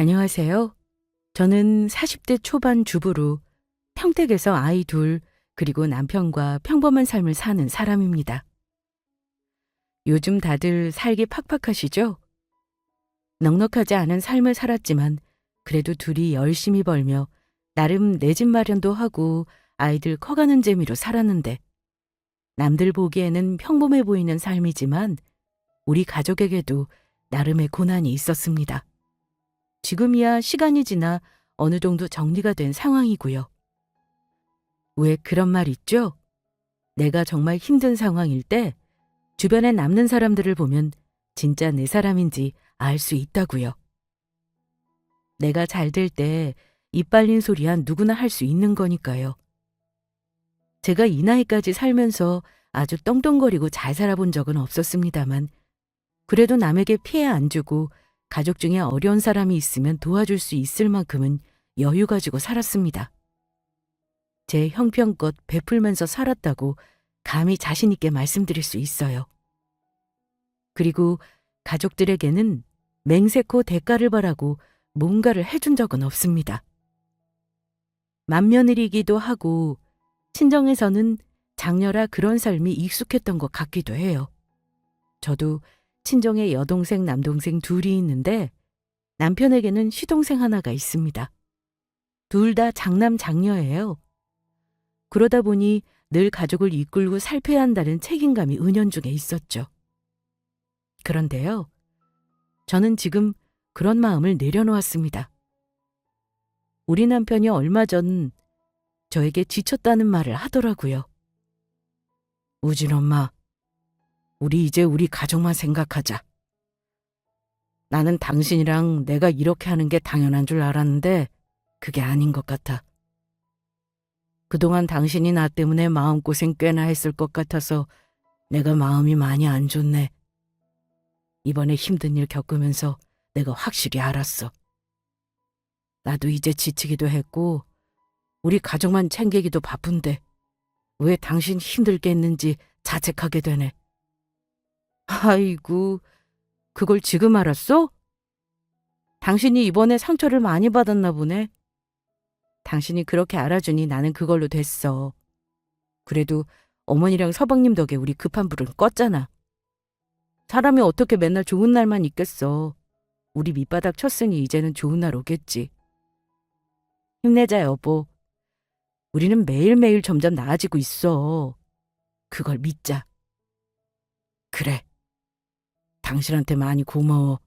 안녕하세요. 저는 40대 초반 주부로 평택에서 아이 둘, 그리고 남편과 평범한 삶을 사는 사람입니다. 요즘 다들 살기 팍팍하시죠? 넉넉하지 않은 삶을 살았지만 그래도 둘이 열심히 벌며 나름 내 집 마련도 하고 아이들 커가는 재미로 살았는데, 남들 보기에는 평범해 보이는 삶이지만 우리 가족에게도 나름의 고난이 있었습니다. 지금이야 시간이 지나 어느 정도 정리가 된 상황이고요. 왜 그런 말 있죠? 내가 정말 힘든 상황일 때 주변에 남는 사람들을 보면 진짜 내 사람인지 알 수 있다고요. 내가 잘 될 때 입 빨린 소리야 누구나 할 수 있는 거니까요. 제가 이 나이까지 살면서 아주 떵떵거리고 잘 살아본 적은 없었습니다만, 그래도 남에게 피해 안 주고 가족 중에 어려운 사람이 있으면 도와줄 수 있을 만큼은 여유 가지고 살았습니다. 제 형편껏 베풀면서 살았다고 감히 자신 있게 말씀드릴 수 있어요. 그리고 가족들에게는 맹세코 대가를 바라고 뭔가를 해준 적은 없습니다. 맏며느리이기도 하고 친정에서는 장녀라 그런 삶이 익숙했던 것 같기도 해요. 저도 친정에 여동생, 남동생 둘이 있는데 남편에게는 시동생 하나가 있습니다. 둘 다 장남, 장녀예요. 그러다 보니 늘 가족을 이끌고 살펴야 한다는 책임감이 은연중에 있었죠. 그런데요, 저는 지금 그런 마음을 내려놓았습니다. 우리 남편이 얼마 전 저에게 지쳤다는 말을 하더라고요. 우진 엄마, 우리 이제 우리 가족만 생각하자. 나는 당신이랑 내가 이렇게 하는 게 당연한 줄 알았는데 그게 아닌 것 같아. 그동안 당신이 나 때문에 마음고생 꽤나 했을 것 같아서 내가 마음이 많이 안 좋네. 이번에 힘든 일 겪으면서 내가 확실히 알았어. 나도 이제 지치기도 했고 우리 가족만 챙기기도 바쁜데 왜 당신 힘들게 했는지 자책하게 되네. 아이고, 그걸 지금 알았어? 당신이 이번에 상처를 많이 받았나 보네. 당신이 그렇게 알아주니 나는 그걸로 됐어. 그래도 어머니랑 서방님 덕에 우리 급한 불은 껐잖아. 사람이 어떻게 맨날 좋은 날만 있겠어. 우리 밑바닥 쳤으니 이제는 좋은 날 오겠지. 힘내자, 여보. 우리는 매일매일 점점 나아지고 있어. 그걸 믿자. 그래. 당신한테 많이 고마워.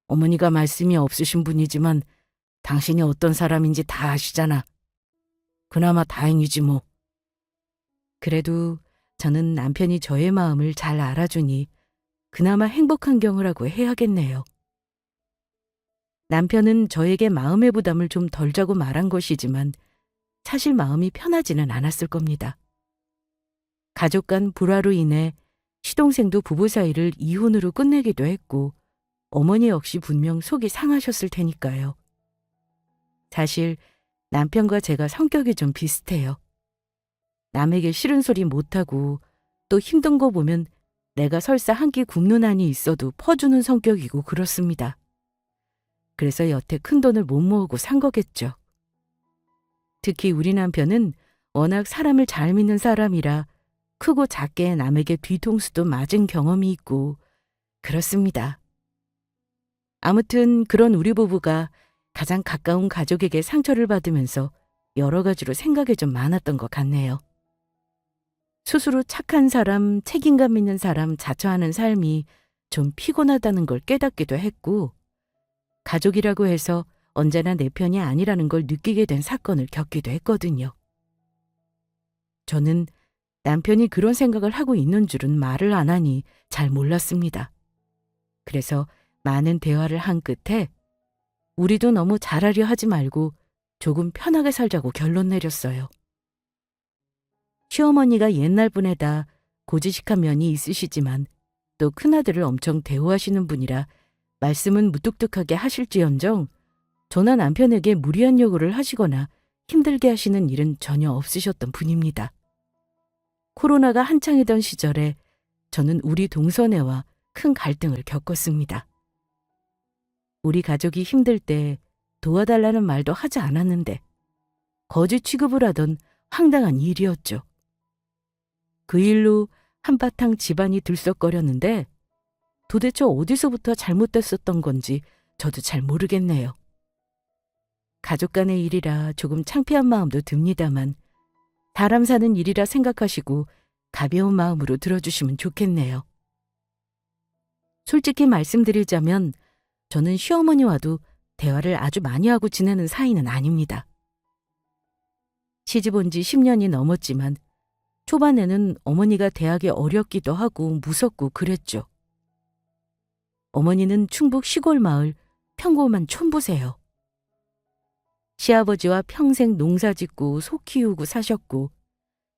어머니가 말씀이 없으신 분이지만 당신이 어떤 사람인지 다 아시잖아. 그나마 다행이지 뭐. 그래도 저는 남편이 저의 마음을 잘 알아주니 그나마 행복한 경우라고 해야겠네요. 남편은 저에게 마음의 부담을 좀 덜 자고 말한 것이지만 사실 마음이 편하지는 않았을 겁니다. 가족 간 불화로 인해 시동생도 부부 사이를 이혼으로 끝내기도 했고 어머니 역시 분명 속이 상하셨을 테니까요. 사실 남편과 제가 성격이 좀 비슷해요. 남에게 싫은 소리 못하고 또 힘든 거 보면 내가 설사 한 끼 굶는 한이 있어도 퍼주는 성격이고 그렇습니다. 그래서 여태 큰돈을 못 모으고 산 거겠죠. 특히 우리 남편은 워낙 사람을 잘 믿는 사람이라 크고 작게 남에게 뒤통수도 맞은 경험이 있고 그렇습니다. 아무튼 그런 우리 부부가 가장 가까운 가족에게 상처를 받으면서 여러 가지로 생각이 좀 많았던 것 같네요. 스스로 착한 사람, 책임감 있는 사람 자처하는 삶이 좀 피곤하다는 걸 깨닫기도 했고, 가족이라고 해서 언제나 내 편이 아니라는 걸 느끼게 된 사건을 겪기도 했거든요. 저는 남편이 그런 생각을 하고 있는 줄은 말을 안 하니 잘 몰랐습니다. 그래서 많은 대화를 한 끝에 우리도 너무 잘하려 하지 말고 조금 편하게 살자고 결론 내렸어요. 시어머니가 옛날 분에다 고지식한 면이 있으시지만 또 큰아들을 엄청 대우하시는 분이라 말씀은 무뚝뚝하게 하실지언정 저나 남편에게 무리한 요구를 하시거나 힘들게 하시는 일은 전혀 없으셨던 분입니다. 코로나가 한창이던 시절에 저는 우리 동서네와 큰 갈등을 겪었습니다. 우리 가족이 힘들 때 도와달라는 말도 하지 않았는데 거지 취급을 하던 황당한 일이었죠. 그 일로 한바탕 집안이 들썩거렸는데 도대체 어디서부터 잘못됐었던 건지 저도 잘 모르겠네요. 가족 간의 일이라 조금 창피한 마음도 듭니다만 사람 사는 일이라 생각하시고 가벼운 마음으로 들어주시면 좋겠네요. 솔직히 말씀드리자면 저는 시어머니와도 대화를 아주 많이 하고 지내는 사이는 아닙니다. 시집 온 지 10년이 넘었지만 초반에는 어머니가 대하기 어렵기도 하고 무섭고 그랬죠. 어머니는 충북 시골 마을 평범한 촌부세요. 시아버지와 평생 농사 짓고 소 키우고 사셨고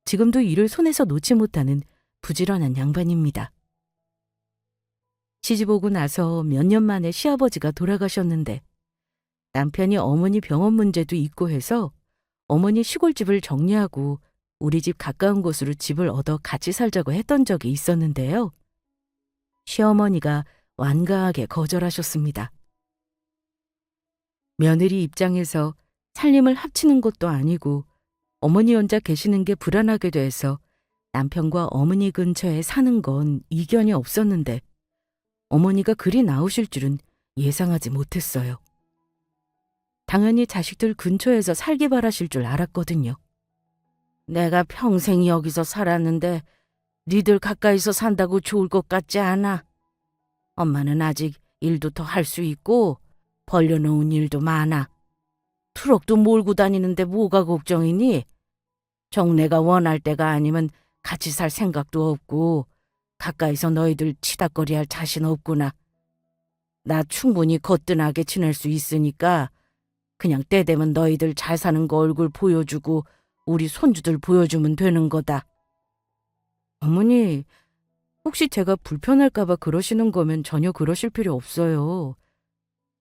지금도 일을 손에서 놓지 못하는 부지런한 양반입니다. 시집 오고 나서 몇 년 만에 시아버지가 돌아가셨는데 남편이 어머니 병원 문제도 있고 해서 어머니 시골집을 정리하고 우리 집 가까운 곳으로 집을 얻어 같이 살자고 했던 적이 있었는데요. 시어머니가 완강하게 거절하셨습니다. 며느리 입장에서 살림을 합치는 것도 아니고 어머니 혼자 계시는 게 불안하게 돼서 남편과 어머니 근처에 사는 건 이견이 없었는데 어머니가 그리 나오실 줄은 예상하지 못했어요. 당연히 자식들 근처에서 살기 바라실 줄 알았거든요. 내가 평생 여기서 살았는데 니들 가까이서 산다고 좋을 것 같지 않아. 엄마는 아직 일도 더 할 수 있고 벌려놓은 일도 많아. 트럭도 몰고 다니는데 뭐가 걱정이니? 정내가 원할 때가 아니면 같이 살 생각도 없고 가까이서 너희들 치닥거리할 자신 없구나. 나 충분히 거뜬하게 지낼 수 있으니까 그냥 때 되면 너희들 잘 사는 거 얼굴 보여주고 우리 손주들 보여주면 되는 거다. 어머니, 혹시 제가 불편할까 봐 그러시는 거면 전혀 그러실 필요 없어요.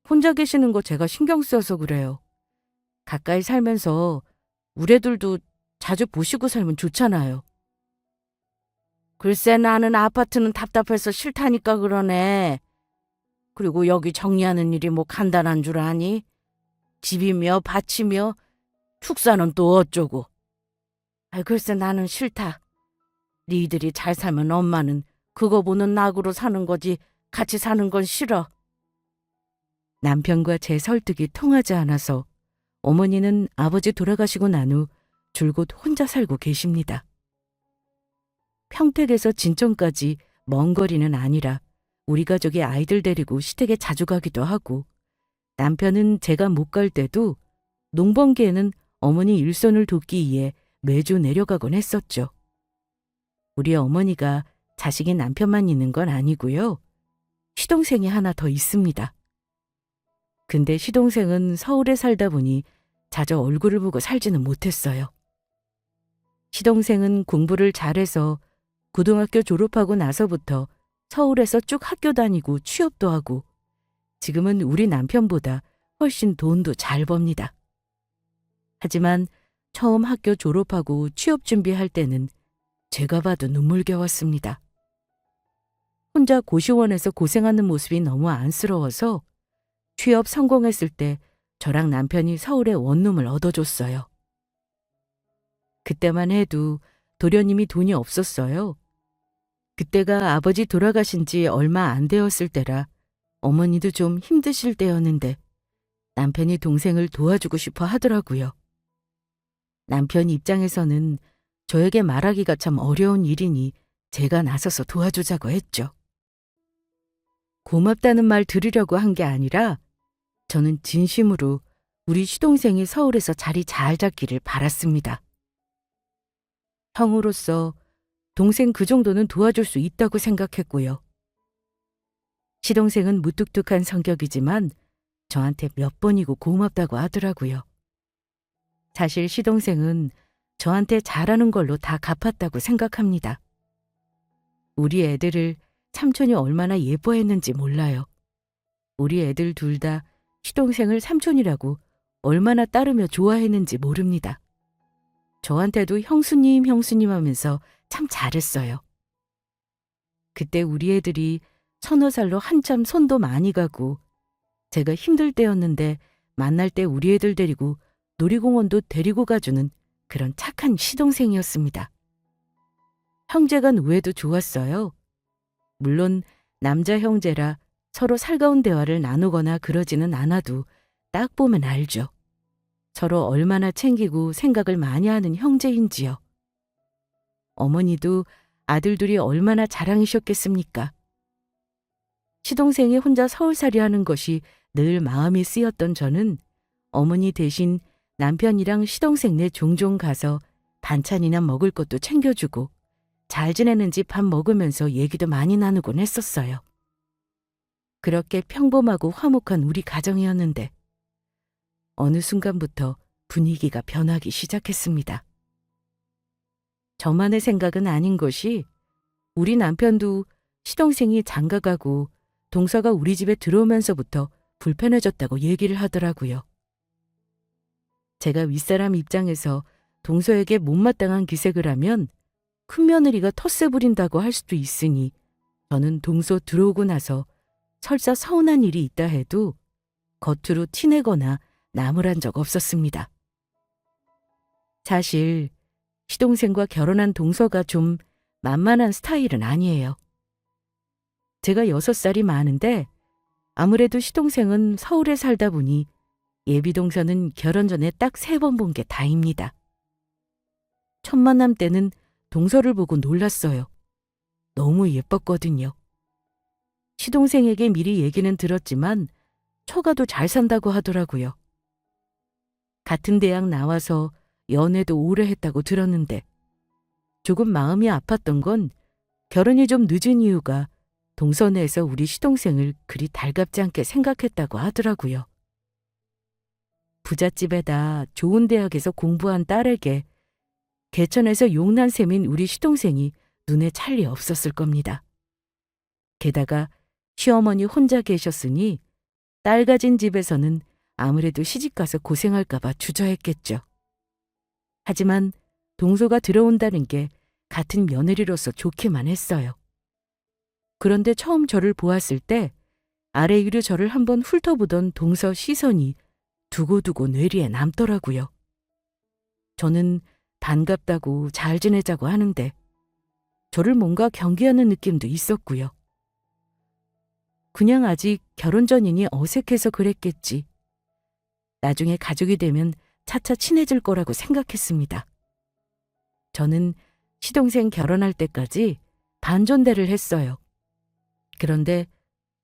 혼자 계시는 거 제가 신경 써서 그래요. 가까이 살면서 우리 애들도 자주 보시고 살면 좋잖아요. 글쎄 나는 아파트는 답답해서 싫다니까 그러네. 그리고 여기 정리하는 일이 뭐 간단한 줄 아니? 집이며 밭이며 축사는 또 어쩌고. 글쎄 나는 싫다. 니들이 잘 살면 엄마는 그거 보는 낙으로 사는 거지 같이 사는 건 싫어. 남편과 제 설득이 통하지 않아서 어머니는 아버지 돌아가시고 난 후 줄곧 혼자 살고 계십니다. 평택에서 진천까지 먼 거리는 아니라 우리 가족이 아이들 데리고 시댁에 자주 가기도 하고 남편은 제가 못 갈 때도 농번기에는 어머니 일손을 돕기 위해 매주 내려가곤 했었죠. 우리 어머니가 자식이 남편만 있는 건 아니고요. 시동생이 하나 더 있습니다. 근데 시동생은 서울에 살다 보니 자주 얼굴을 보고 살지는 못했어요. 시동생은 공부를 잘해서 고등학교 졸업하고 나서부터 서울에서 쭉 학교 다니고 취업도 하고 지금은 우리 남편보다 훨씬 돈도 잘 법니다. 하지만 처음 학교 졸업하고 취업 준비할 때는 제가 봐도 눈물겨웠습니다. 혼자 고시원에서 고생하는 모습이 너무 안쓰러워서 취업 성공했을 때 저랑 남편이 서울에 원룸을 얻어줬어요. 그때만 해도 도련님이 돈이 없었어요. 그때가 아버지 돌아가신 지 얼마 안 되었을 때라 어머니도 좀 힘드실 때였는데 남편이 동생을 도와주고 싶어 하더라고요. 남편 입장에서는 저에게 말하기가 참 어려운 일이니 제가 나서서 도와주자고 했죠. 고맙다는 말 들으려고 한 게 아니라 저는 진심으로 우리 시동생이 서울에서 자리 잘 잡기를 바랐습니다. 형으로서 동생 그 정도는 도와줄 수 있다고 생각했고요. 시동생은 무뚝뚝한 성격이지만 저한테 몇 번이고 고맙다고 하더라고요. 사실 시동생은 저한테 잘하는 걸로 다 갚았다고 생각합니다. 우리 애들을 삼촌이 얼마나 예뻐했는지 몰라요. 우리 애들 둘 다 시동생을 삼촌이라고 얼마나 따르며 좋아했는지 모릅니다. 저한테도 형수님 형수님 하면서 참 잘했어요. 그때 우리 애들이 1,000살 한참 손도 많이 가고 제가 힘들 때였는데 만날 때 우리 애들 데리고 놀이공원도 데리고 가주는 그런 착한 시동생이었습니다. 형제간 우애도 좋았어요. 물론 남자 형제라 서로 살가운 대화를 나누거나 그러지는 않아도 딱 보면 알죠. 서로 얼마나 챙기고 생각을 많이 하는 형제인지요. 어머니도 아들들이 얼마나 자랑이셨겠습니까? 시동생이 혼자 서울살이 하는 것이 늘 마음이 쓰였던 저는 어머니 대신 남편이랑 시동생네 종종 가서 반찬이나 먹을 것도 챙겨주고 잘 지내는지 밥 먹으면서 얘기도 많이 나누곤 했었어요. 그렇게 평범하고 화목한 우리 가정이었는데 어느 순간부터 분위기가 변하기 시작했습니다. 저만의 생각은 아닌 것이 우리 남편도 시동생이 장가가고 동서가 우리 집에 들어오면서부터 불편해졌다고 얘기를 하더라고요. 제가 윗사람 입장에서 동서에게 못마땅한 기색을 하면 큰며느리가 텃세 부린다고 할 수도 있으니 저는 동서 들어오고 나서 설사 서운한 일이 있다 해도 겉으로 티내거나 나무란 적 없었습니다. 사실 시동생과 결혼한 동서가 좀 만만한 스타일은 아니에요. 제가 6살이 많은데 아무래도 시동생은 서울에 살다 보니 예비동서는 결혼 전에 딱 3번 본 게 다입니다. 첫 만남 때는 동서를 보고 놀랐어요. 너무 예뻤거든요. 시동생에게 미리 얘기는 들었지만 처가도 잘 산다고 하더라고요. 같은 대학 나와서 연애도 오래 했다고 들었는데 조금 마음이 아팠던 건 결혼이 좀 늦은 이유가 동서내에서 우리 시동생을 그리 달갑지 않게 생각했다고 하더라고요. 부잣집에다 좋은 대학에서 공부한 딸에게 개천에서 용난 셈인 우리 시동생이 눈에 찰 리 없었을 겁니다. 게다가 시어머니 혼자 계셨으니 딸 가진 집에서는 아무래도 시집가서 고생할까 봐 주저했겠죠. 하지만 동서가 들어온다는 게 같은 며느리로서 좋기만 했어요. 그런데 처음 저를 보았을 때 아래 위로 저를 한번 훑어보던 동서 시선이 두고두고 뇌리에 남더라고요. 저는 반갑다고 잘 지내자고 하는데 저를 뭔가 경계하는 느낌도 있었고요. 그냥 아직 결혼 전이니 어색해서 그랬겠지. 나중에 가족이 되면 차차 친해질 거라고 생각했습니다. 저는 시동생 결혼할 때까지 반존대를 했어요. 그런데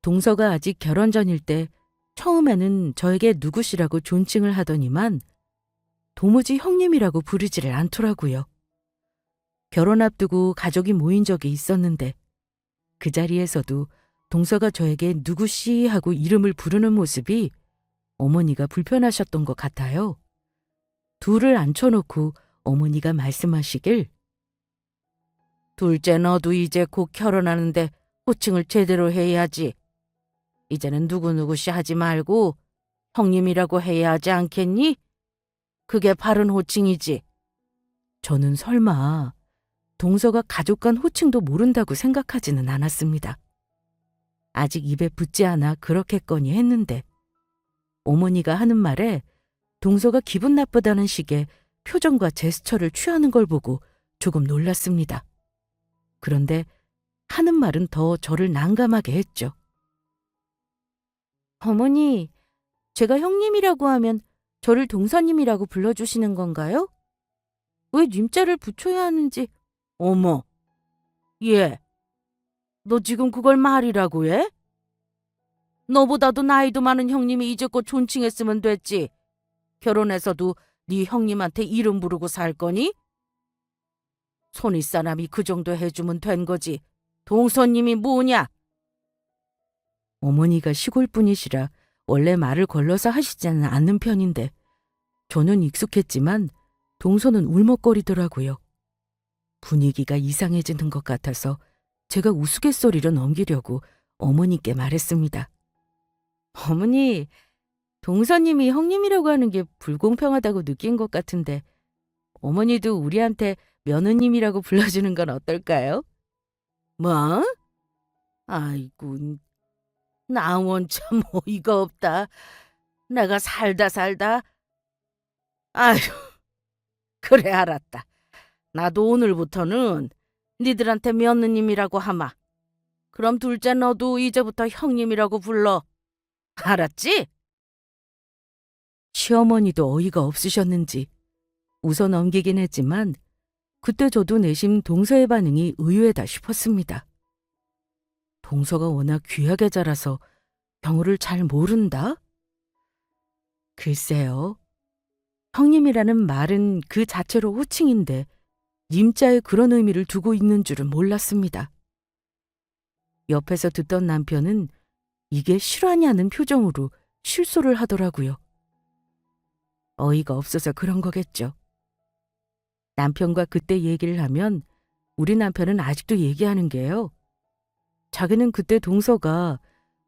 동서가 아직 결혼 전일 때 처음에는 저에게 누구시라고 존칭을 하더니만 도무지 형님이라고 부르지를 않더라고요. 결혼 앞두고 가족이 모인 적이 있었는데 그 자리에서도 동서가 저에게 누구씨 하고 이름을 부르는 모습이 어머니가 불편하셨던 것 같아요. 둘을 앉혀놓고 어머니가 말씀하시길 둘째 너도 이제 곧 결혼하는데 호칭을 제대로 해야지. 이제는 누구누구씨 하지 말고 형님이라고 해야 하지 않겠니? 그게 바른 호칭이지. 저는 설마 동서가 가족 간 호칭도 모른다고 생각하지는 않았습니다. 아직 입에 붙지 않아 그렇겠거니 했는데 어머니가 하는 말에 동서가 기분 나쁘다는 식의 표정과 제스처를 취하는 걸 보고 조금 놀랐습니다. 그런데 하는 말은 더 저를 난감하게 했죠. 어머니, 제가 형님이라고 하면 저를 동서님이라고 불러주시는 건가요? 왜 님자를 붙여야 하는지. 어머, 얘, 너 지금 그걸 말이라고 해? 너보다도 나이도 많은 형님이 이제껏 존칭했으면 됐지. 결혼해서도 네 형님한테 이름 부르고 살 거니? 손윗사람이 그 정도 해주면 된 거지. 동서님이 뭐냐? 어머니가 시골 분이시라 원래 말을 걸러서 하시지는 않는 편인데 저는 익숙했지만 동서는 울먹거리더라고요. 분위기가 이상해지는 것 같아서 제가 우스갯소리로 넘기려고 어머니께 말했습니다. 어머니, 동서님이 형님이라고 하는 게 불공평하다고 느낀 것 같은데 어머니도 우리한테 며느님이라고 불러주는 건 어떨까요? 뭐? 아이고, 나원 참 어이가 없다. 내가 살다 아휴 그래 알았다. 나도 오늘부터는 니들한테 며느님이라고 하마. 그럼 둘째 너도 이제부터 형님이라고 불러. 알았지? 시어머니도 어이가 없으셨는지 웃어 넘기긴 했지만 그때 저도 내심 동서의 반응이 의외다 싶었습니다. 동서가 워낙 귀하게 자라서 경우를 잘 모른다? 글쎄요. 형님이라는 말은 그 자체로 호칭인데 님자에 그런 의미를 두고 있는 줄은 몰랐습니다. 옆에서 듣던 남편은 이게 실화냐는 표정으로 실소를 하더라고요. 어이가 없어서 그런 거겠죠. 남편과 그때 얘기를 하면 우리 남편은 아직도 얘기하는 게요. 자기는 그때 동서가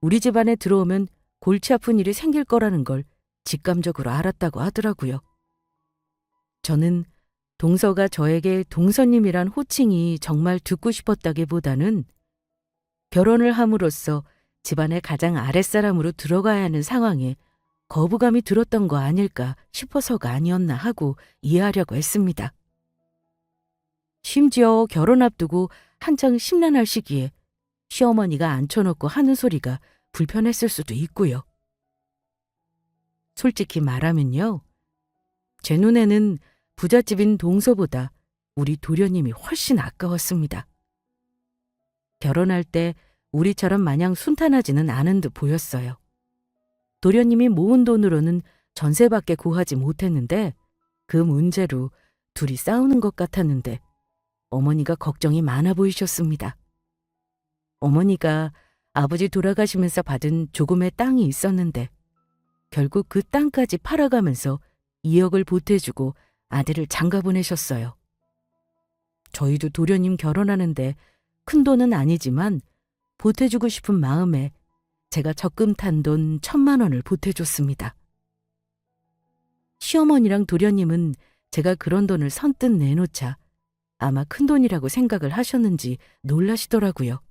우리 집안에 들어오면 골치 아픈 일이 생길 거라는 걸 직감적으로 알았다고 하더라고요. 저는 동서가 저에게 동서님이란 호칭이 정말 듣고 싶었다기보다는 결혼을 함으로써 집안의 가장 아랫사람으로 들어가야 하는 상황에 거부감이 들었던 거 아닐까 싶어서가 아니었나 하고 이해하려고 했습니다. 심지어 결혼 앞두고 한창 심란할 시기에 시어머니가 앉혀놓고 하는 소리가 불편했을 수도 있고요. 솔직히 말하면요. 제 눈에는 부잣집인 동서보다 우리 도련님이 훨씬 아까웠습니다. 결혼할 때 우리처럼 마냥 순탄하지는 않은 듯 보였어요. 도련님이 모은 돈으로는 전세밖에 구하지 못했는데 그 문제로 둘이 싸우는 것 같았는데 어머니가 걱정이 많아 보이셨습니다. 어머니가 아버지 돌아가시면서 받은 조금의 땅이 있었는데 결국 그 땅까지 팔아가면서 2억을 보태주고 아들을 장가 보내셨어요. 저희도 도련님 결혼하는데 큰 돈은 아니지만 보태주고 싶은 마음에 제가 적금 탄 돈 1,000만 원을 보태줬습니다. 시어머니랑 도련님은 제가 그런 돈을 선뜻 내놓자 아마 큰 돈이라고 생각을 하셨는지 놀라시더라고요.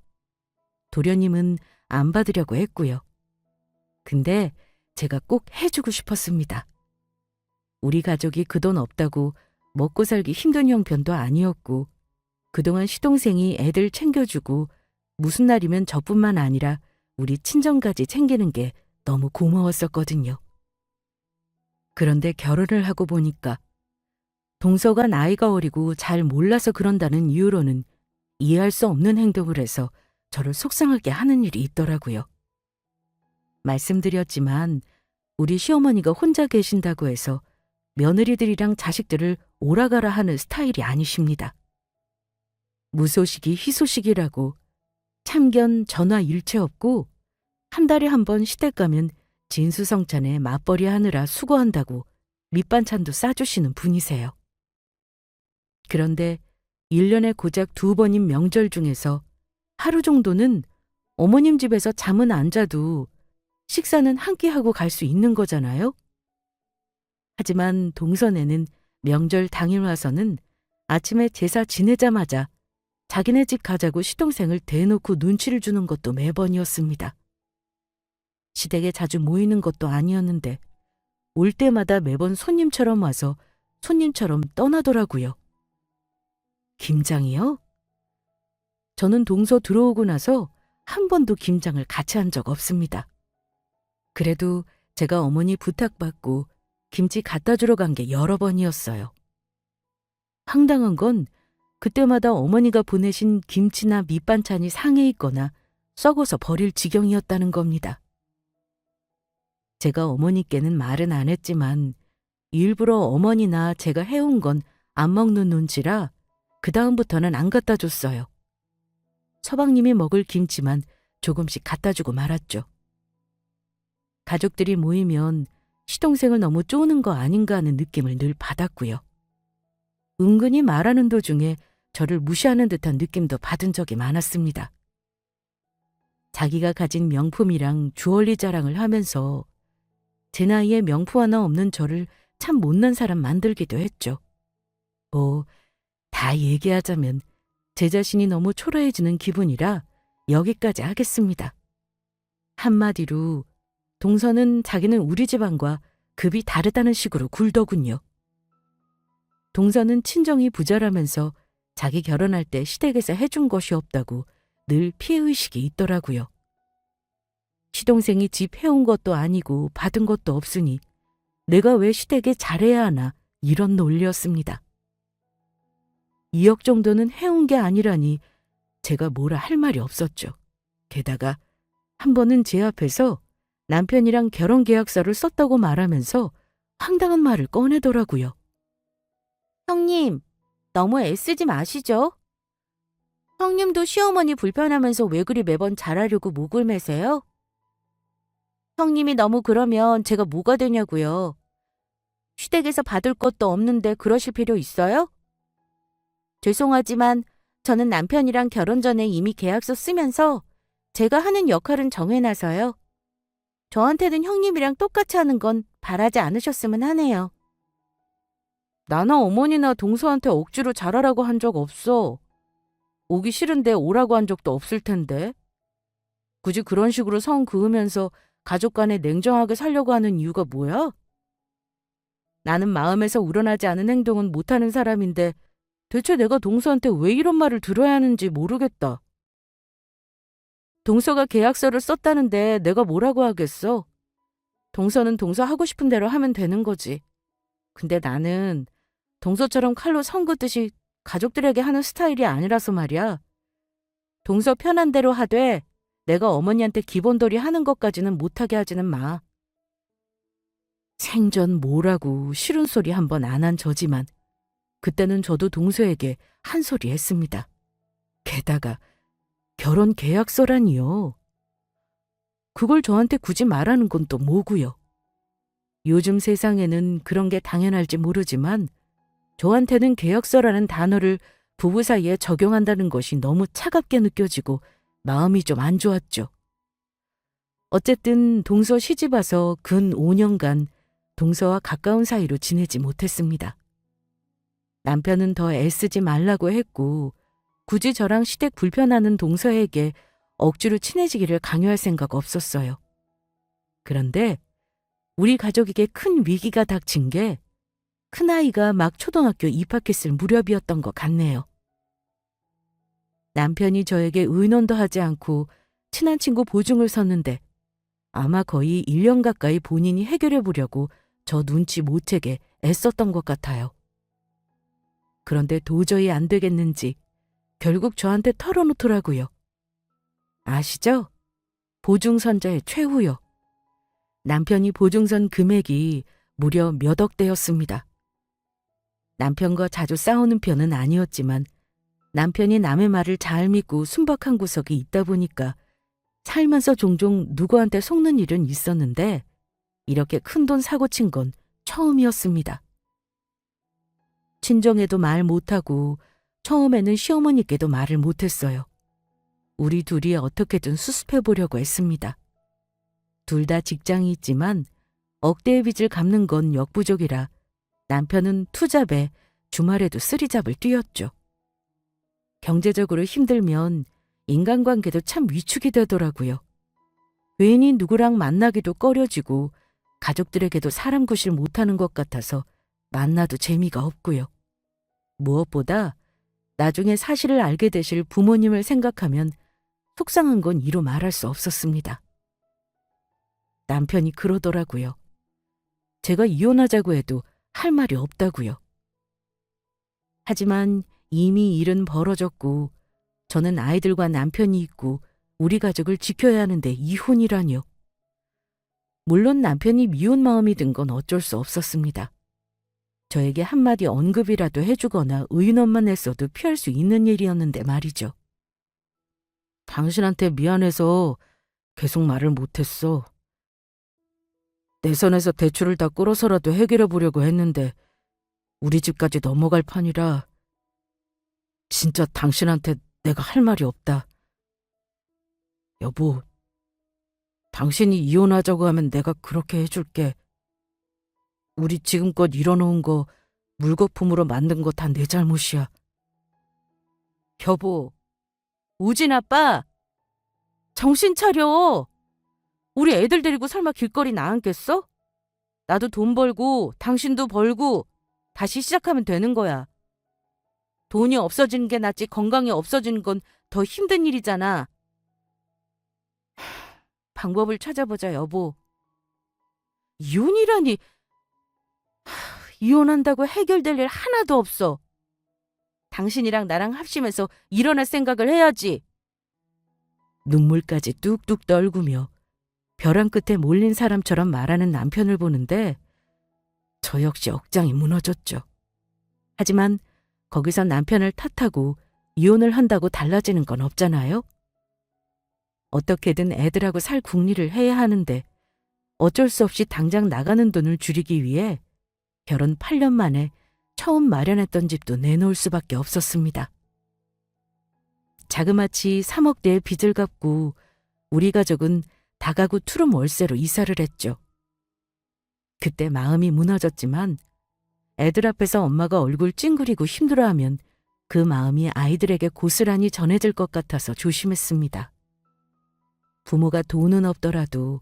도련님은 안 받으려고 했고요. 근데 제가 꼭 해주고 싶었습니다. 우리 가족이 그 돈 없다고 먹고 살기 힘든 형편도 아니었고 그동안 시동생이 애들 챙겨주고 무슨 날이면 저뿐만 아니라 우리 친정까지 챙기는 게 너무 고마웠었거든요. 그런데 결혼을 하고 보니까 동서가 나이가 어리고 잘 몰라서 그런다는 이유로는 이해할 수 없는 행동을 해서 저를 속상하게 하는 일이 있더라고요. 말씀드렸지만 우리 시어머니가 혼자 계신다고 해서 며느리들이랑 자식들을 오라가라 하는 스타일이 아니십니다. 무소식이 희소식이라고 참견 전화 일체 없고 한 달에 한 번 시댁 가면 진수성찬에 맞벌이 하느라 수고한다고 밑반찬도 싸주시는 분이세요. 그런데 1년에 고작 2번인 명절 중에서 하루 정도는 어머님 집에서 잠은 안 자도 식사는 한 끼 하고 갈 수 있는 거잖아요. 하지만 동선에는 명절 당일 와서는 아침에 제사 지내자마자 자기네 집 가자고 시동생을 대놓고 눈치를 주는 것도 매번이었습니다. 시댁에 자주 모이는 것도 아니었는데 올 때마다 매번 손님처럼 와서 손님처럼 떠나더라고요. 김장이요? 저는 동서 들어오고 나서 한 번도 김장을 같이 한 적 없습니다. 그래도 제가 어머니 부탁받고 김치 갖다 주러 간 게 여러 번이었어요. 황당한 건 그때마다 어머니가 보내신 김치나 밑반찬이 상해 있거나 썩어서 버릴 지경이었다는 겁니다. 제가 어머니께는 말은 안 했지만 일부러 어머니나 제가 해온 건 안 먹는 눈치라 그다음부터는 안 갖다 줬어요. 서방님이 먹을 김치만 조금씩 갖다 주고 말았죠. 가족들이 모이면 시동생을 너무 쪼는 거 아닌가 하는 느낌을 늘 받았고요. 은근히 말하는 도중에 저를 무시하는 듯한 느낌도 받은 적이 많았습니다. 자기가 가진 명품이랑 주얼리 자랑을 하면서 제 나이에 명품 하나 없는 저를 참 못난 사람 만들기도 했죠. 다 얘기하자면 제 자신이 너무 초라해지는 기분이라 여기까지 하겠습니다. 한마디로 동서는 자기는 우리 집안과 급이 다르다는 식으로 굴더군요. 동서는 친정이 부자라면서 자기 결혼할 때 시댁에서 해준 것이 없다고 늘 피해의식이 있더라고요. 시동생이 집 해온 것도 아니고 받은 것도 없으니 내가 왜 시댁에 잘해야 하나 이런 논리였습니다. 2억 정도는 해온 게 아니라니 제가 뭐라 할 말이 없었죠. 게다가 한 번은 제 앞에서 남편이랑 결혼계약서를 썼다고 말하면서 황당한 말을 꺼내더라고요. 형님, 너무 애쓰지 마시죠? 형님도 시어머니 불편하면서 왜 그리 매번 잘하려고 목을 매세요? 형님이 너무 그러면 제가 뭐가 되냐고요. 시댁에서 받을 것도 없는데 그러실 필요 있어요? 죄송하지만 저는 남편이랑 결혼 전에 이미 계약서 쓰면서 제가 하는 역할은 정해놔서요. 저한테는 형님이랑 똑같이 하는 건 바라지 않으셨으면 하네요. 나나 어머니나 동서한테 억지로 잘하라고 한 적 없어. 오기 싫은데 오라고 한 적도 없을 텐데. 굳이 그런 식으로 성 그으면서 가족 간에 냉정하게 살려고 하는 이유가 뭐야? 나는 마음에서 우러나지 않은 행동은 못하는 사람인데 대체 내가 동서한테 왜 이런 말을 들어야 하는지 모르겠다. 동서가 계약서를 썼다는데 내가 뭐라고 하겠어? 동서는 동서 하고 싶은 대로 하면 되는 거지. 근데 나는 동서처럼 칼로 선 긋듯이 가족들에게 하는 스타일이 아니라서 말이야. 동서 편한 대로 하되 내가 어머니한테 기본돌이 하는 것까지는 못하게 하지는 마. 생전 뭐라고 싫은 소리 한 번 안 한 저지만 그때는 저도 동서에게 한 소리 했습니다. 게다가 결혼 계약서라니요. 그걸 저한테 굳이 말하는 건 또 뭐고요. 요즘 세상에는 그런 게 당연할지 모르지만 저한테는 계약서라는 단어를 부부 사이에 적용한다는 것이 너무 차갑게 느껴지고 마음이 좀 안 좋았죠. 어쨌든 동서 시집 와서 근 5년간 동서와 가까운 사이로 지내지 못했습니다. 남편은 더 애쓰지 말라고 했고 굳이 저랑 시댁 불편하는 동서에게 억지로 친해지기를 강요할 생각 없었어요. 그런데 우리 가족에게 큰 위기가 닥친 게 큰아이가 막 초등학교 입학했을 무렵이었던 것 같네요. 남편이 저에게 의논도 하지 않고 친한 친구 보증을 섰는데 아마 거의 1년 가까이 본인이 해결해 보려고 저 눈치 못 채게 애썼던 것 같아요. 그런데 도저히 안 되겠는지 결국 저한테 털어놓더라고요. 아시죠? 보증선자의 최후요. 남편이 보증선 금액이 무려 몇 억대였습니다. 남편과 자주 싸우는 편은 아니었지만 남편이 남의 말을 잘 믿고 순박한 구석이 있다 보니까 살면서 종종 누구한테 속는 일은 있었는데 이렇게 큰돈 사고 친 건 처음이었습니다. 친정에도 말 못하고 처음에는 시어머니께도 말을 못했어요. 우리 둘이 어떻게든 수습해 보려고 했습니다. 둘 다 직장이 있지만 억대의 빚을 갚는 건 역부족이라 남편은 투잡에 주말에도 쓰리잡을 뛰었죠. 경제적으로 힘들면 인간관계도 참 위축이 되더라고요. 괜히 누구랑 만나기도 꺼려지고 가족들에게도 사람 구실 못하는 것 같아서 만나도 재미가 없고요. 무엇보다 나중에 사실을 알게 되실 부모님을 생각하면 속상한 건 이루 말할 수 없었습니다. 남편이 그러더라고요. 제가 이혼하자고 해도 할 말이 없다고요. 하지만 이미 일은 벌어졌고 저는 아이들과 남편이 있고 우리 가족을 지켜야 하는데 이혼이라뇨. 물론 남편이 미운 마음이 든 건 어쩔 수 없었습니다. 저에게 한마디 언급이라도 해주거나 의논만 했어도 피할 수 있는 일이었는데 말이죠. 당신한테 미안해서 계속 말을 못했어. 내 선에서 대출을 다 끌어서라도 해결해 보려고 했는데 우리 집까지 넘어갈 판이라 진짜 당신한테 내가 할 말이 없다. 여보, 당신이 이혼하자고 하면 내가 그렇게 해줄게. 우리 지금껏 이뤄놓은 거 물거품으로 만든 거 다 내 잘못이야. 여보, 우진 아빠, 정신 차려. 우리 애들 데리고 설마 길거리 나앉겠어? 나도 돈 벌고 당신도 벌고 다시 시작하면 되는 거야. 돈이 없어지는 게 낫지 건강이 없어지는 건 더 힘든 일이잖아. 방법을 찾아보자, 여보. 이혼이라니. 이혼한다고 해결될 일 하나도 없어. 당신이랑 나랑 합심해서 일어날 생각을 해야지. 눈물까지 뚝뚝 떨구며 벼랑 끝에 몰린 사람처럼 말하는 남편을 보는데 저 역시 억장이 무너졌죠. 하지만 거기서 남편을 탓하고 이혼을 한다고 달라지는 건 없잖아요. 어떻게든 애들하고 살 궁리를 해야 하는데 어쩔 수 없이 당장 나가는 돈을 줄이기 위해 결혼 8년 만에 처음 마련했던 집도 내놓을 수밖에 없었습니다. 자그마치 3억대의 빚을 갚고 우리 가족은 다가구 투룸 월세로 이사를 했죠. 그때 마음이 무너졌지만 애들 앞에서 엄마가 얼굴 찡그리고 힘들어하면 그 마음이 아이들에게 고스란히 전해질 것 같아서 조심했습니다. 부모가 돈은 없더라도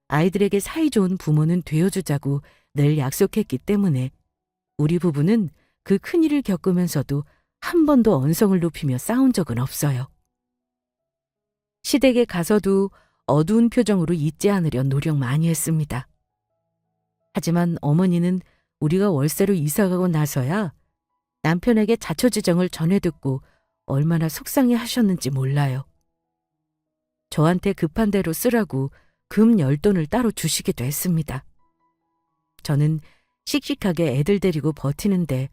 아이들에게 사이좋은 부모는 되어주자고 늘 약속했기 때문에 우리 부부는 그 큰일을 겪으면서도 한 번도 언성을 높이며 싸운 적은 없어요. 시댁에 가서도 어두운 표정으로 잊지 않으려 노력 많이 했습니다. 하지만 어머니는 우리가 월세로 이사가고 나서야 남편에게 자초지정을 전해 듣고 얼마나 속상해 하셨는지 몰라요. 저한테 급한 대로 쓰라고 금 10돈을 따로 주시기도 했습니다. 저는 씩씩하게 애들 데리고 버티는데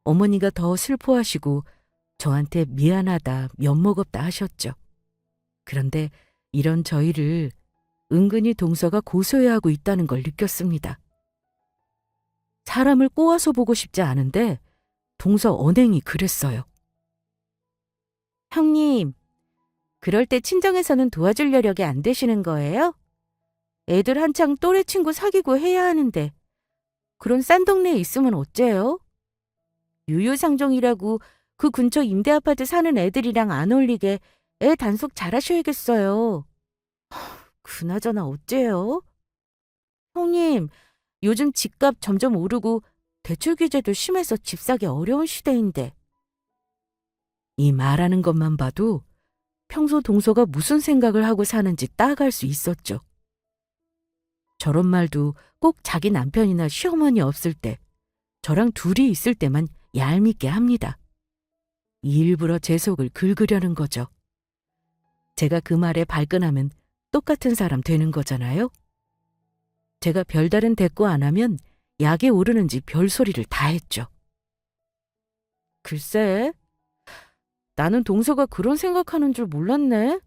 어머니가 더 슬퍼하시고 저한테 미안하다, 면목없다 하셨죠. 그런데 이런 저희를 은근히 동서가 고소해하고 있다는 걸 느꼈습니다. 사람을 꼬아서 보고 싶지 않은데 동서 언행이 그랬어요. 형님, 그럴 때 친정에서는 도와줄 여력이 안 되시는 거예요? 애들 한창 또래 친구 사귀고 해야 하는데 그런 싼 동네에 있으면 어째요? 유유상종이라고 그 근처 임대아파트 사는 애들이랑 안 어울리게 애 단속 잘하셔야겠어요. 그나저나 어째요? 형님, 요즘 집값 점점 오르고 대출 규제도 심해서 집 사기 어려운 시대인데. 이 말하는 것만 봐도 평소 동서가 무슨 생각을 하고 사는지 딱 알 수 있었죠. 저런 말도 꼭 자기 남편이나 시어머니 없을 때, 저랑 둘이 있을 때만 얄밉게 합니다. 일부러 제 속을 긁으려는 거죠. 제가 그 말에 발끈하면 똑같은 사람 되는 거잖아요. 제가 별다른 대꾸 안 하면 약이 오르는지 별소리를 다 했죠. 글쎄, 나는 동서가 그런 생각하는 줄 몰랐네.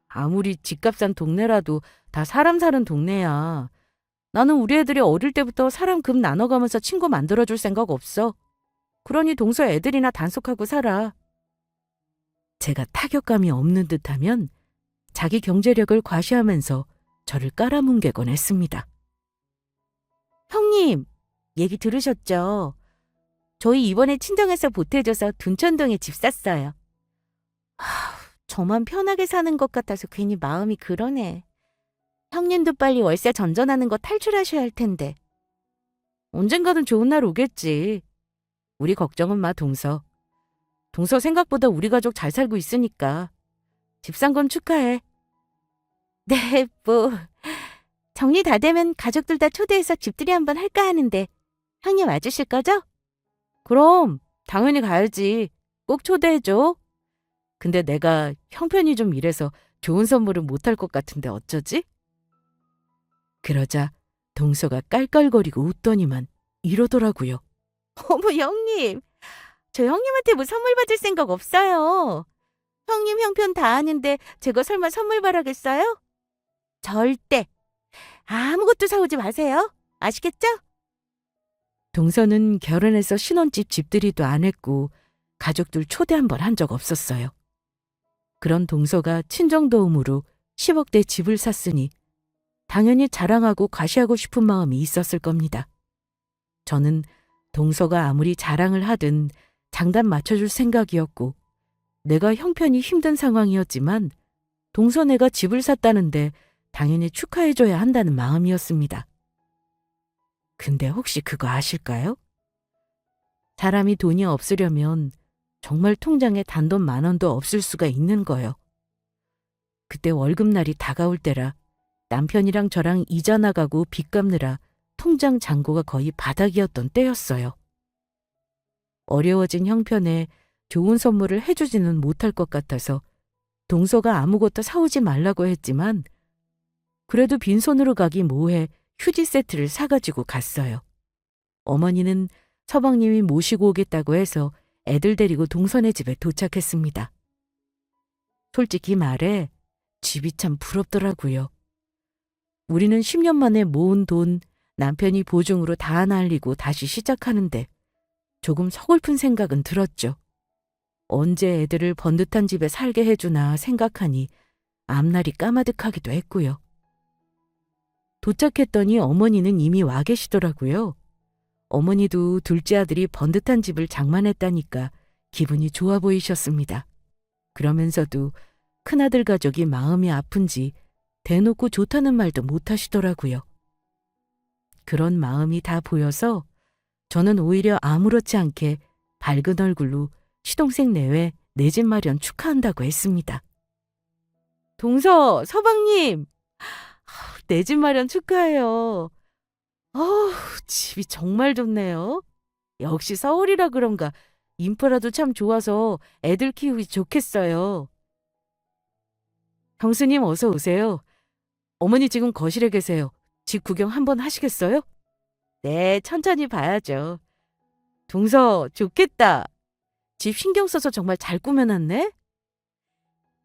아무리 집값 싼 동네라도 다 사람 사는 동네야. 나는 우리 애들이 어릴 때부터 사람 금 나눠가면서 친구 만들어줄 생각 없어. 그러니 동서 애들이나 단속하고 살아. 제가 타격감이 없는 듯하면 자기 경제력을 과시하면서 저를 깔아뭉개곤 했습니다. 형님, 얘기 들으셨죠? 저희 이번에 친정에서 보태줘서 둔천동에 집 샀어요. 저만 편하게 사는 것 같아서 괜히 마음이 그러네. 형님도 빨리 월세 전전하는 거 탈출하셔야 할 텐데. 언젠가는 좋은 날 오겠지. 우리 걱정은 마, 동서. 동서 생각보다 우리 가족 잘 살고 있으니까. 집 산 건 축하해. 네, 정리 다 되면 가족들 다 초대해서 집들이 한번 할까 하는데 형님 와주실 거죠? 그럼 당연히 가야지. 꼭 초대해줘. 근데 내가 형편이 좀 이래서 좋은 선물은 못할 것 같은데 어쩌지? 그러자 동서가 깔깔거리고 웃더니만 이러더라고요. 어머 형님, 저 형님한테 뭐 선물 받을 생각 없어요. 형님 형편 다 아는데 제가 설마 선물 바라겠어요? 절대 아무것도 사오지 마세요. 아시겠죠? 동서는 결혼해서 신혼집 집들이도 안 했고 가족들 초대 한 번 한 적 없었어요. 그런 동서가 친정 도움으로 10억대 집을 샀으니 당연히 자랑하고 과시하고 싶은 마음이 있었을 겁니다. 저는 동서가 아무리 자랑을 하든 장단 맞춰줄 생각이었고 내가 형편이 힘든 상황이었지만 동서네가 집을 샀다는데 당연히 축하해줘야 한다는 마음이었습니다. 근데 혹시 그거 아실까요? 사람이 돈이 없으려면 정말 통장에 단돈 10,000원도 없을 수가 있는 거요. 그때 월급날이 다가올 때라 남편이랑 저랑 이자 나가고 빚 갚느라 통장 잔고가 거의 바닥이었던 때였어요. 어려워진 형편에 좋은 선물을 해주지는 못할 것 같아서 동서가 아무것도 사오지 말라고 했지만 그래도 빈손으로 가기 뭐해 휴지 세트를 사가지고 갔어요. 어머니는 서방님이 모시고 오겠다고 해서 애들 데리고 동서네 집에 도착했습니다. 솔직히 말해 집이 참 부럽더라고요. 우리는 10년 만에 모은 돈 남편이 보증으로 다 날리고 다시 시작하는데 조금 서글픈 생각은 들었죠. 언제 애들을 번듯한 집에 살게 해주나 생각하니 앞날이 까마득하기도 했고요. 도착했더니 어머니는 이미 와 계시더라고요. 어머니도 둘째 아들이 번듯한 집을 장만했다니까 기분이 좋아 보이셨습니다. 그러면서도 큰아들 가족이 마음이 아픈지 대놓고 좋다는 말도 못 하시더라고요. 그런 마음이 다 보여서 저는 오히려 아무렇지 않게 밝은 얼굴로 시동생 내외 내 집 마련 축하한다고 했습니다. 동서, 서방님! 내 집 마련 축하해요. 집이 정말 좋네요. 역시 서울이라 그런가 인프라도 참 좋아서 애들 키우기 좋겠어요. 형수님 어서 오세요. 어머니 지금 거실에 계세요. 집 구경 한번 하시겠어요? 네, 천천히 봐야죠. 동서 좋겠다. 집 신경 써서 정말 잘 꾸며놨네.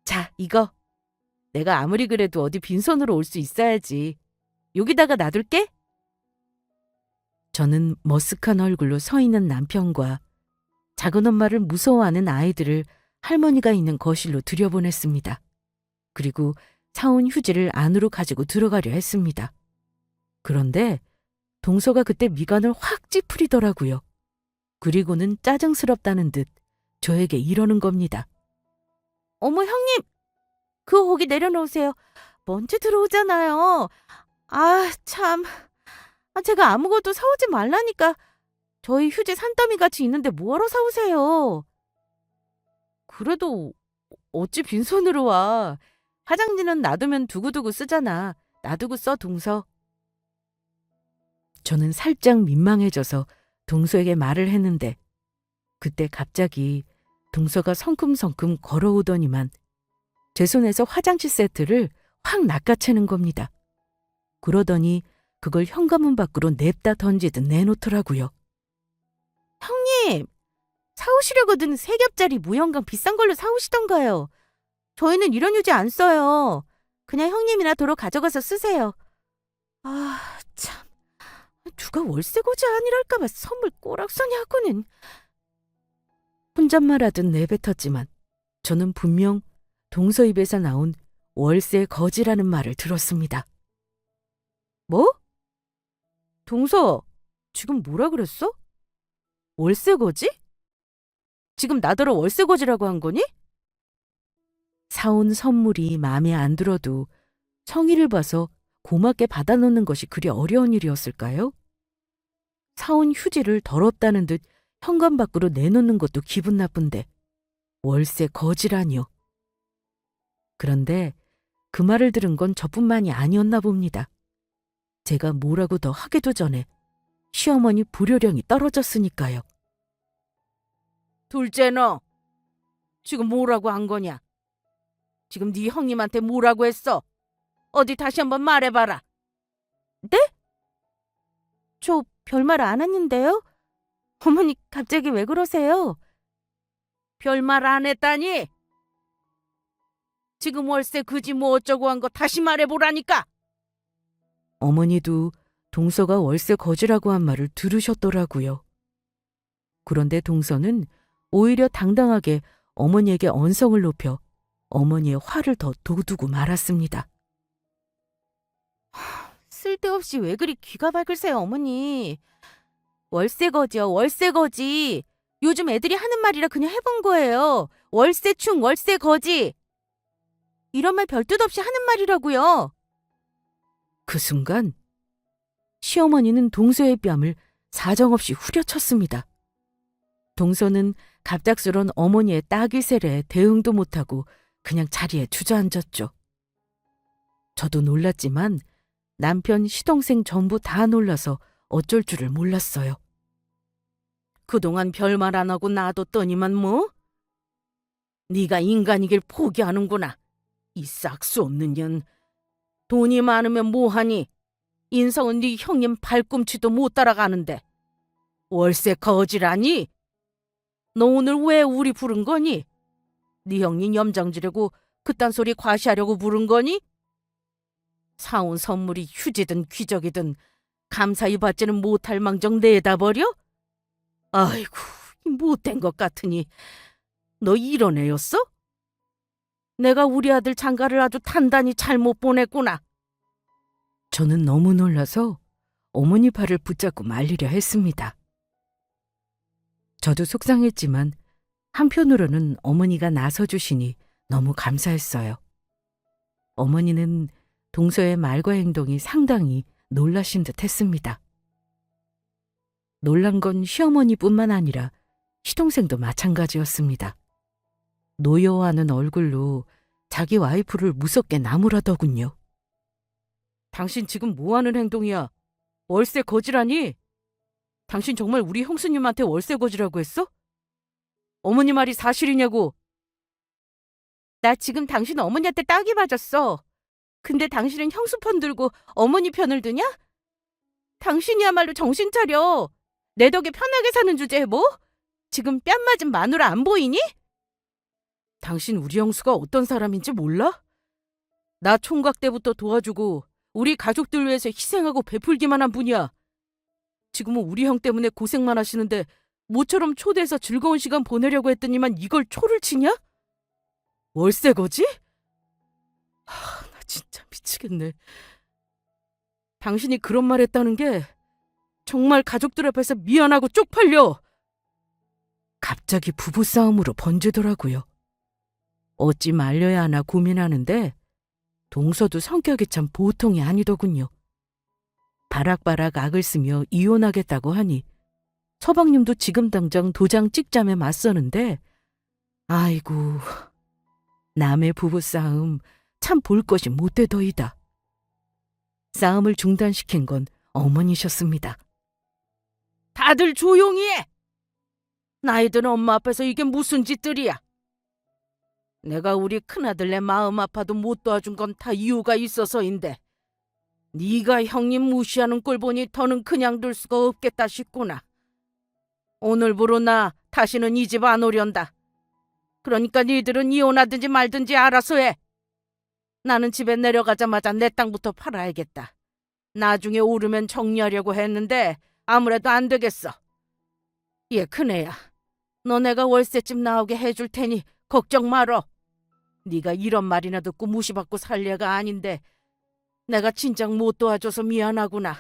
자, 이거. 내가 아무리 그래도 어디 빈손으로 올 수 있어야지. 여기다가 놔둘게. 저는 머쓱한 얼굴로 서 있는 남편과 작은 엄마를 무서워하는 아이들을 할머니가 있는 거실로 들여보냈습니다. 그리고 사온 휴지를 안으로 가지고 들어가려 했습니다. 그런데 동서가 그때 미간을 확 찌푸리더라고요. 그리고는 짜증스럽다는 듯 저에게 이러는 겁니다. 어머 형님! 그거 거기 내려놓으세요. 먼지 들어오잖아요. 아 참. 제가 아무것도 사오지 말라니까. 저희 휴지 산더미 같이 있는데 뭐하러 사오세요. 그래도 어찌 빈손으로 와. 화장지는 놔두면 두고두고 쓰잖아. 놔두고 써 동서. 저는 살짝 민망해져서 동서에게 말을 했는데 그때 갑자기 동서가 성큼성큼 걸어오더니만 제 손에서 화장지 세트를 확 낚아채는 겁니다. 그러더니 그걸 현관문 밖으로 냅다 던지듯 내놓더라고요. 형님! 사오시려거든 3겹짜리 무형광 비싼 걸로 사오시던가요. 저희는 이런 휴지 안 써요. 그냥 형님이나 도로 가져가서 쓰세요. 아 참. 누가 월세고지 아니랄까봐 선물 꼬락서냐고는. 혼잣말하듯 내뱉었지만 저는 분명 동서 입에서 나온 월세 거지라는 말을 들었습니다. 뭐? 동서, 지금 뭐라 그랬어? 월세 거지? 지금 나더러 월세 거지라고 한 거니? 사온 선물이 마음에 안 들어도 성의를 봐서 고맙게 받아놓는 것이 그리 어려운 일이었을까요? 사온 휴지를 더럽다는 듯 현관 밖으로 내놓는 것도 기분 나쁜데 월세 거지라니요. 그런데 그 말을 들은 건 저뿐만이 아니었나 봅니다. 제가 뭐라고 더 하기도 전에 시어머니 불효령이 떨어졌으니까요. 둘째 너, 지금 뭐라고 한 거냐? 지금 네 형님한테 뭐라고 했어? 어디 다시 한번 말해봐라. 네? 저 별말 안 했는데요? 어머니 갑자기 왜 그러세요? 별말 안 했다니? 지금 월세 그지 뭐 어쩌고 한 거 다시 말해보라니까. 어머니도 동서가 월세 거지라고 한 말을 들으셨더라고요. 그런데 동서는 오히려 당당하게 어머니에게 언성을 높여 어머니의 화를 더 돋우고 말았습니다. 쓸데없이 왜 그리 귀가 밝으세요, 어머니. 월세 거지요, 월세 거지. 요즘 애들이 하는 말이라 그냥 해본 거예요. 월세충, 월세 거지. 이런 말 별뜻 없이 하는 말이라고요. 그 순간 시어머니는 동서의 뺨을 사정없이 후려쳤습니다. 동서는 갑작스런 어머니의 따귀 세례에 대응도 못하고 그냥 자리에 주저앉았죠. 저도 놀랐지만 남편, 시동생 전부 다 놀라서 어쩔 줄을 몰랐어요. 그동안 별말 안 하고 놔뒀더니만 뭐? 네가 인간이길 포기하는구나. 이 싹수 없는 년. 돈이 많으면 뭐하니? 인성은 네 형님 발꿈치도 못 따라가는데. 월세 거지라니? 너 오늘 왜 우리 부른 거니? 네 형님 염장지려고 그딴 소리 과시하려고 부른 거니? 사온 선물이 휴지든 귀적이든 감사히 받지는 못할 망정 내다 버려? 아이고, 못된 것 같으니. 너 이런 애였어? 내가 우리 아들 장가를 아주 단단히 잘못 보냈구나. 저는 너무 놀라서 어머니 발을 붙잡고 말리려 했습니다. 저도 속상했지만 한편으로는 어머니가 나서주시니 너무 감사했어요. 어머니는 동서의 말과 행동이 상당히 놀라신 듯 했습니다. 놀란 건 시어머니뿐만 아니라 시동생도 마찬가지였습니다. 노여워하는 얼굴로 자기 와이프를 무섭게 나무라더군요. 당신 지금 뭐하는 행동이야? 월세 거지라니? 당신 정말 우리 형수님한테 월세 거지라고 했어? 어머니 말이 사실이냐고? 나 지금 당신 어머니한테 딱이 맞았어. 근데 당신은 형수 편 들고 어머니 편을 드냐? 당신이야말로 정신 차려. 내 덕에 편하게 사는 주제에 뭐? 지금 뺨 맞은 마누라 안 보이니? 당신 우리 형수가 어떤 사람인지 몰라? 나 총각 때부터 도와주고 우리 가족들 위해서 희생하고 베풀기만 한 분이야. 지금은 우리 형 때문에 고생만 하시는데 모처럼 초대해서 즐거운 시간 보내려고 했더니만 이걸 초를 치냐? 월세 거지? 나 진짜 미치겠네. 당신이 그런 말 했다는 게 정말 가족들 앞에서 미안하고 쪽팔려. 갑자기 부부싸움으로 번지더라고요. 어찌 말려야 하나 고민하는데 동서도 성격이 참 보통이 아니더군요. 바락바락 악을 쓰며 이혼하겠다고 하니 서방님도 지금 당장 도장 찍자며 맞서는데 아이고, 남의 부부싸움 참 볼 것이 못되더이다. 싸움을 중단시킨 건 어머니셨습니다. 다들 조용히 해! 나이 든 엄마 앞에서 이게 무슨 짓들이야? 내가 우리 큰아들네 마음 아파도 못 도와준 건 다 이유가 있어서인데 네가 형님 무시하는 꼴 보니 더는 그냥 둘 수가 없겠다 싶구나. 오늘부로 나 다시는 이 집 안 오련다. 그러니까 니들은 이혼하든지 말든지 알아서 해. 나는 집에 내려가자마자 내 땅부터 팔아야겠다. 나중에 오르면 정리하려고 했는데 아무래도 안 되겠어. 얘 큰애야. 너 내가 월세집 나오게 해줄 테니 걱정 말어. 네가 이런 말이나 듣고 무시받고 살 애가 아닌데 내가 진작 못 도와줘서 미안하구나.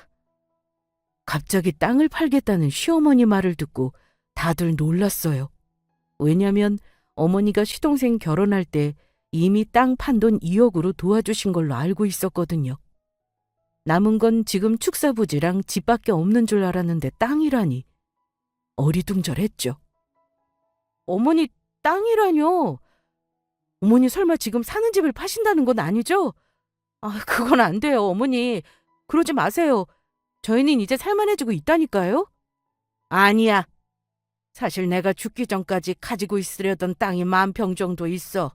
갑자기 땅을 팔겠다는 시어머니 말을 듣고 다들 놀랐어요. 왜냐면 어머니가 시동생 결혼할 때 이미 땅 판 돈 2억으로 도와주신 걸로 알고 있었거든요. 남은 건 지금 축사부지랑 집밖에 없는 줄 알았는데 땅이라니. 어리둥절했죠. 어머니 땅이라뇨? 어머니 설마 지금 사는 집을 파신다는 건 아니죠? 그건 안 돼요, 어머니. 그러지 마세요. 저희는 이제 살만해지고 있다니까요. 아니야. 사실 내가 죽기 전까지 가지고 있으려던 땅이 10,000평 정도 있어.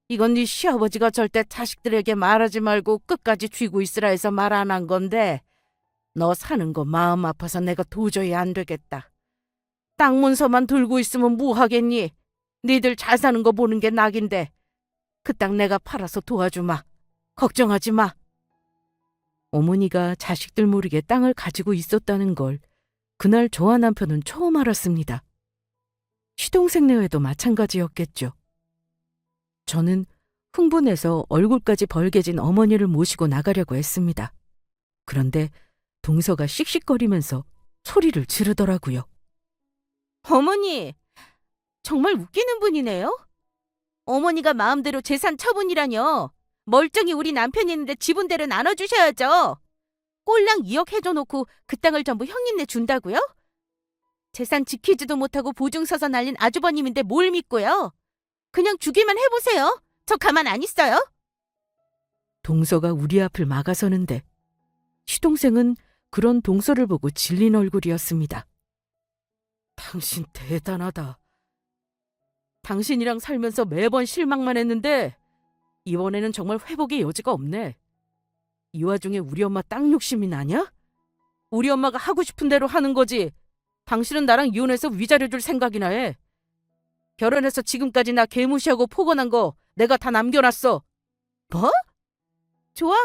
이건 네 시아버지가 절대 자식들에게 말하지 말고 끝까지 쥐고 있으라 해서 말 안 한 건데 너 사는 거 마음 아파서 내가 도저히 안 되겠다. 땅 문서만 들고 있으면 뭐 하겠니? 니들 잘 사는 거 보는 게 낙인데 그 땅 내가 팔아서 도와주마. 걱정하지 마. 어머니가 자식들 모르게 땅을 가지고 있었다는 걸 그날 저와 남편은 처음 알았습니다. 시동생네외도 마찬가지였겠죠. 저는 흥분해서 얼굴까지 벌개진 어머니를 모시고 나가려고 했습니다. 그런데 동서가 씩씩거리면서 소리를 지르더라고요. 어머니, 정말 웃기는 분이네요. 어머니가 마음대로 재산 처분이라뇨. 멀쩡히 우리 남편이 있는데 지분대로 나눠주셔야죠. 꼴랑 2억 해줘놓고 그 땅을 전부 형님네 준다고요? 재산 지키지도 못하고 보증서서 날린 아주버님인데 뭘 믿고요? 그냥 주기만 해보세요. 저 가만 안 있어요. 동서가 우리 앞을 막아서는데 시동생은 그런 동서를 보고 질린 얼굴이었습니다. 당신 대단하다. 당신이랑 살면서 매번 실망만 했는데 이번에는 정말 회복의 여지가 없네. 이 와중에 우리 엄마 땅 욕심이 나냐? 우리 엄마가 하고 싶은 대로 하는 거지. 당신은 나랑 이혼해서 위자료 줄 생각이나 해. 결혼해서 지금까지 나 개무시하고 포건한 거 내가 다 남겨놨어. 뭐? 좋아.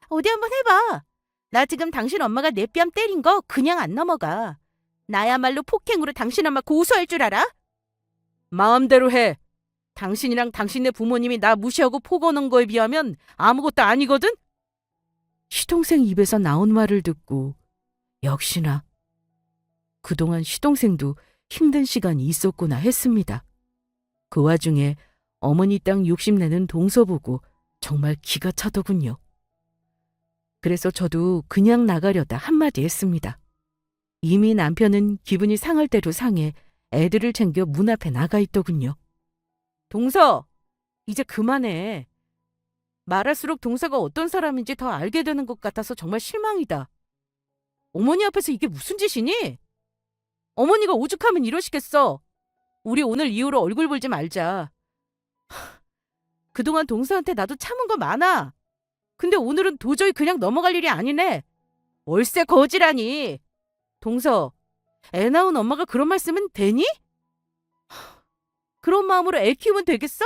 어디 한번 해봐. 나 지금 당신 엄마가 내 뺨 때린 거 그냥 안 넘어가. 나야말로 폭행으로 당신 엄마 고소할 줄 알아? 마음대로 해. 당신이랑 당신네 부모님이 나 무시하고 포건한 거에 비하면 아무것도 아니거든? 시동생 입에서 나온 말을 듣고 역시나 그동안 시동생도 힘든 시간이 있었구나 했습니다. 그 와중에 어머니 땅 욕심내는 동서 보고 정말 기가 차더군요. 그래서 저도 그냥 나가려다 한마디 했습니다. 이미 남편은 기분이 상할 대로 상해 애들을 챙겨 문 앞에 나가 있더군요. 동서, 이제 그만해. 말할수록 동서가 어떤 사람인지 더 알게 되는 것 같아서 정말 실망이다. 어머니 앞에서 이게 무슨 짓이니? 어머니가 오죽하면 이러시겠어. 우리 오늘 이후로 얼굴 보지 말자. 그동안 동서한테 나도 참은 거 많아. 근데 오늘은 도저히 그냥 넘어갈 일이 아니네. 월세 거지라니. 동서, 애 낳은 엄마가 그런 말씀은 되니? 그런 마음으로 애 키우면 되겠어?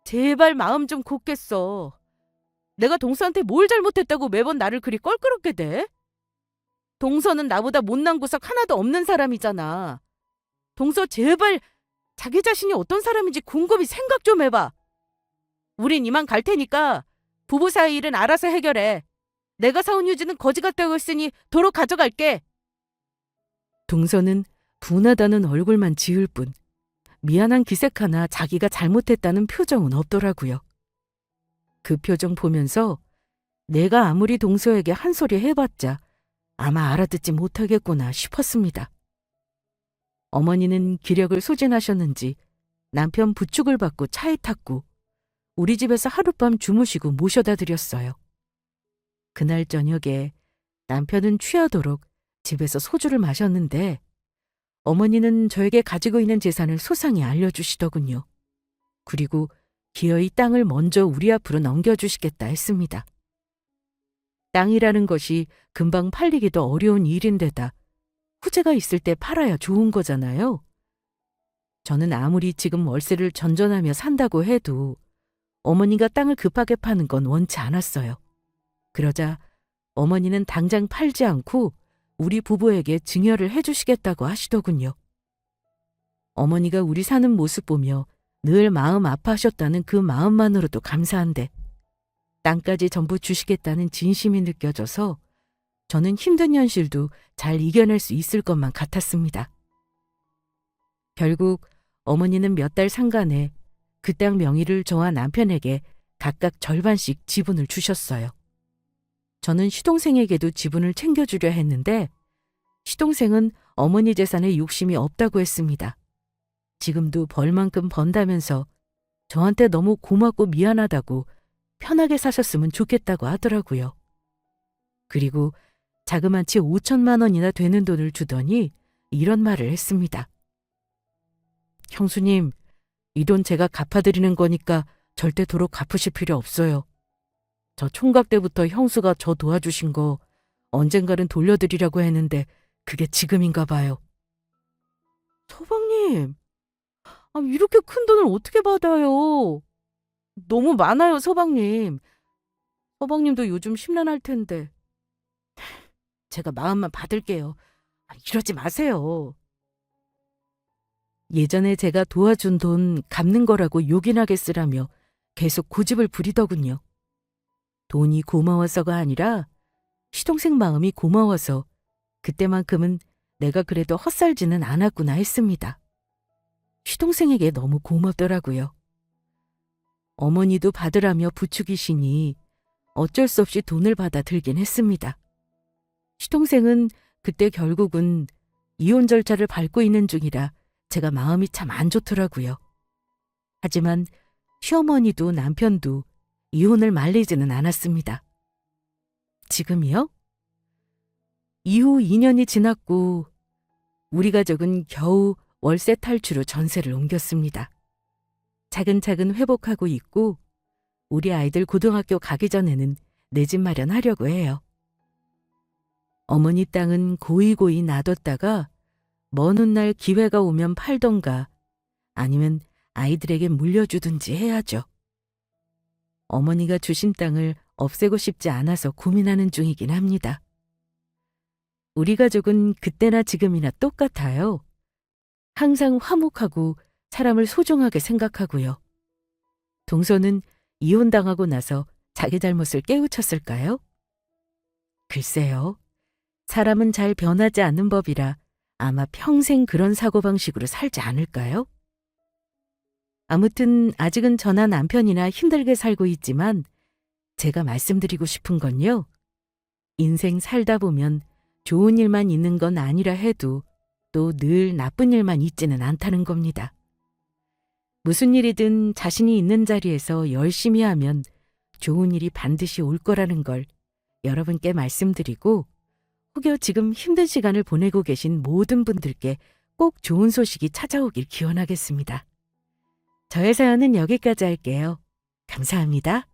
제발 마음 좀 곱겠어. 내가 동서한테 뭘 잘못했다고 매번 나를 그리 껄끄럽게 돼? 동서는 나보다 못난 구석 하나도 없는 사람이잖아. 동서 제발 자기 자신이 어떤 사람인지 곰곰이 생각 좀 해봐. 우린 이만 갈 테니까 부부 사이 일은 알아서 해결해. 내가 사온 휴지는 거지 같다고 했으니 도로 가져갈게. 동서는 분하다는 얼굴만 지을 뿐 미안한 기색 하나 자기가 잘못했다는 표정은 없더라고요. 그 표정 보면서 내가 아무리 동서에게 한 소리 해봤자 아마 알아듣지 못하겠구나 싶었습니다. 어머니는 기력을 소진하셨는지 남편 부축을 받고 차에 탔고 우리 집에서 하룻밤 주무시고 모셔다 드렸어요. 그날 저녁에 남편은 취하도록 집에서 소주를 마셨는데 어머니는 저에게 가지고 있는 재산을 소상히 알려주시더군요. 그리고 기어이 땅을 먼저 우리 앞으로 넘겨주시겠다 했습니다. 땅이라는 것이 금방 팔리기도 어려운 일인데다 후재가 있을 때 팔아야 좋은 거잖아요. 저는 아무리 지금 월세를 전전하며 산다고 해도 어머니가 땅을 급하게 파는 건 원치 않았어요. 그러자 어머니는 당장 팔지 않고 우리 부부에게 증여를 해주시겠다고 하시더군요. 어머니가 우리 사는 모습 보며 늘 마음 아파하셨다는 그 마음만으로도 감사한데 땅까지 전부 주시겠다는 진심이 느껴져서 저는 힘든 현실도 잘 이겨낼 수 있을 것만 같았습니다. 결국 어머니는 몇 달 상간에 그 땅 명의를 저와 남편에게 각각 절반씩 지분을 주셨어요. 저는 시동생에게도 지분을 챙겨주려 했는데 시동생은 어머니 재산에 욕심이 없다고 했습니다. 지금도 벌만큼 번다면서 저한테 너무 고맙고 미안하다고 편하게 사셨으면 좋겠다고 하더라고요. 그리고 자그마치 5천만 원이나 되는 돈을 주더니 이런 말을 했습니다. 형수님, 이 돈 제가 갚아드리는 거니까 절대 도로 갚으실 필요 없어요. 저 총각 때부터 형수가 저 도와주신 거 언젠가는 돌려드리려고 했는데 그게 지금인가 봐요. 서방님, 이렇게 큰 돈을 어떻게 받아요? 너무 많아요, 서방님. 서방님도 요즘 심란할 텐데. 제가 마음만 받을게요. 이러지 마세요. 예전에 제가 도와준 돈 갚는 거라고 요긴하게 쓰라며 계속 고집을 부리더군요. 돈이 고마워서가 아니라 시동생 마음이 고마워서 그때만큼은 내가 그래도 헛살지는 않았구나 했습니다. 시동생에게 너무 고맙더라고요. 어머니도 받으라며 부추기시니 어쩔 수 없이 돈을 받아 들긴 했습니다. 시동생은 그때 결국은 이혼 절차를 밟고 있는 중이라 제가 마음이 참 안 좋더라고요. 하지만 시어머니도 남편도 이혼을 말리지는 않았습니다. 지금이요? 이후 2년이 지났고 우리 가족은 겨우 월세 탈출 후 전세를 옮겼습니다. 차근차근 회복하고 있고 우리 아이들 고등학교 가기 전에는 내 집 마련하려고 해요. 어머니 땅은 고이고이 놔뒀다가 먼 훗날 기회가 오면 팔던가 아니면 아이들에게 물려주든지 해야죠. 어머니가 주신 땅을 없애고 싶지 않아서 고민하는 중이긴 합니다. 우리 가족은 그때나 지금이나 똑같아요. 항상 화목하고 사람을 소중하게 생각하고요. 동서는 이혼당하고 나서 자기 잘못을 깨우쳤을까요? 글쎄요. 사람은 잘 변하지 않는 법이라 아마 평생 그런 사고방식으로 살지 않을까요? 아무튼 아직은 저나 남편이나 힘들게 살고 있지만 제가 말씀드리고 싶은 건요. 인생 살다 보면 좋은 일만 있는 건 아니라 해도 또 늘 나쁜 일만 있지는 않다는 겁니다. 무슨 일이든 자신이 있는 자리에서 열심히 하면 좋은 일이 반드시 올 거라는 걸 여러분께 말씀드리고 혹여 지금 힘든 시간을 보내고 계신 모든 분들께 꼭 좋은 소식이 찾아오길 기원하겠습니다. 저의 사연은 여기까지 할게요. 감사합니다.